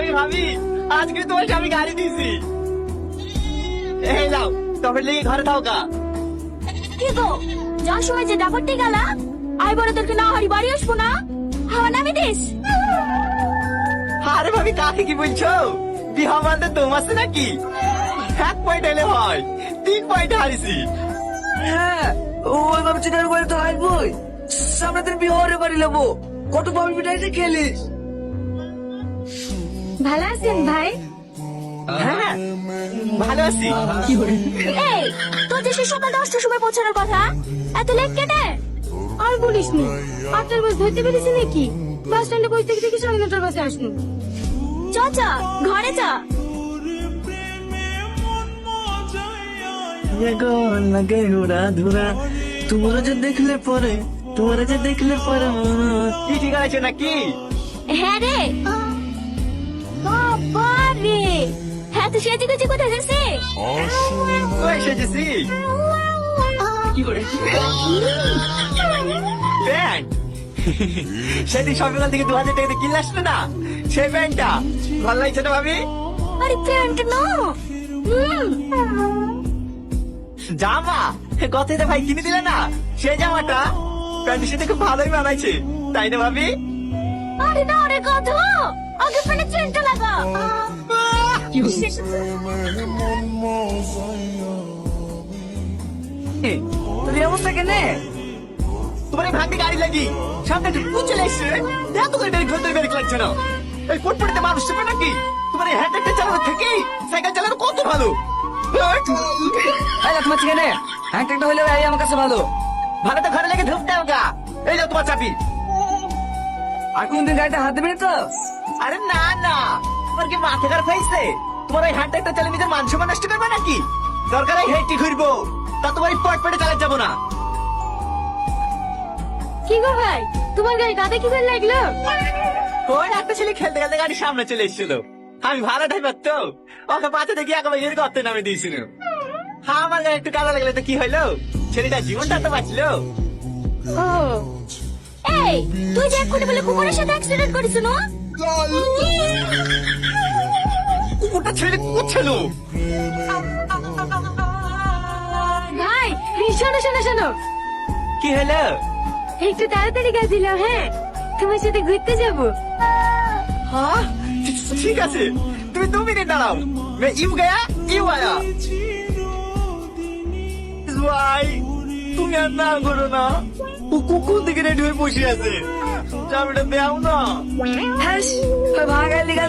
আমি ভাবি আজকে তোমাকে আমি গাড়ি দিয়েছি। এই যাও তবে লেগে ঘরে থাও কা। কি গো যার সময় যে ডাকতে গেলা আই বড় তোরকে না হারি বাড়ি আসবো না হাওয়া নামে দিস। আরে ভাবি কাকে কি বলছো? বিহা মানতে দম আছে নাকি? 1 পয়েন্ট এলে হয়, 3 পয়েন্ট হারিয়েছি। হ্যাঁ ওই বাবু চিটার করে তো হারবই। সামনে দিন বিহারে বাড়ি নেবো, কত বাবু মিঠাইতে খেলিস। ভালো আছেন ভাই? হ্যাঁ ভালো আছি। এই তোর যে সেই সকাল 10টার সময় পৌঁছানোর কথা, এত লেট কেন? আর বলিস নি, 8টার বাস ধরতে পেরেছি নাকি? বাস স্ট্যান্ডে বসে থেকে দেখি 9টার বাসে আসনু। চা ঘরে যা। লাগে ঘোরা ধুরা তোমরা যে দেখলে পরে, তোমরা যে দেখলে পরে কি ঠিক আছে নাকি? হ্যাঁ রে বাবা রে, হ্যাঁ তো সেজে গুজে কোথায় গেছে? তো এসেছি। কি করে প্যান্ট সেদিন সকাল থেকে 2000 টাকা দিয়ে কিনলে আসলো না, সেই প্যান্টটা ভালো লাগছে না ভাবি? আরে প্যান্ট না, জামা গত ঈদে ভাই কিনে দিলে না, সেই জামাটা প্যান্টের সাথে খুব ভালোই মানাইছে, তাই না ভাবি? আরে না রে কত আগে প্যান্টের চেনটা লাগা। তোর এই অবস্থা কেনে? তোমার এই ভাঙতে গাড়ি লাগি সামনে একটু পুঁচ চলে এসছে, এত করে ব্রেক ধরতে ব্রেক লাগছে না। এই ফুটপাতে মানুষ চেপে নাকি? তোমার এই হ্যান্ডেলটা চালানো থেকে সাইকেল চালানো কত ভালো। তোমার কেনে একটা হইলে আমার কাছে ভালো। ভালো তো ঘরে লেগে ধুপতে গা। এই যাও তোমার চাবি। আর কোনদিন গাড়িটা হাত দেবে না তো? আরে না না, তোমার কি মাথা খারাপ হয়েছে? তোমার এই হ্যান্ডেলটা চালিয়ে নিজের মান সম্মান নষ্ট করবে নাকি? দরকার এই হেঁটে ঘুরবো, তা তোমার এই পটপটে চালাতে যাবো না। কি গো ভাই, তোমার গাড়ি দাদা কি করে লাগলো? ওই একটা ছেলে খেলতে খেলতে গাড়ির সামনে চলে এসেছিল, আমি ভালো ড্রাইভার তো, ওকে পাশে দেখি একেবারে এর গর্তে নামে দিয়েছিল। হ্যাঁ আমার গাড়ি একটু কাদা লাগলে তো কি হইলো, ছেলেটা জীবনটা তো বাঁচলো। ও এই তুই যে এক্ষুনি বলে কুকুরের সাথে অ্যাক্সিডেন্ট করেছিস না? কুকুরটা ছেলে কুকুর। ভাই শোনো শোনো শোনো, কি হলো? একটু তাড়াতাড়ি কাজ দিলাম। হ্যাঁ তোমার সাথে ঘুরতে যাবো। हाँ ठीक है, তুমি 2 মিনিট দাঁড়াও। मैं ইউ गया ইউ आया। ভাই তুমি আর না করো না, ও কোন দিকে রেডি হয়ে বসে আছে, চাবিটা দাও না। হ্যাঁ ভাঙা লিগা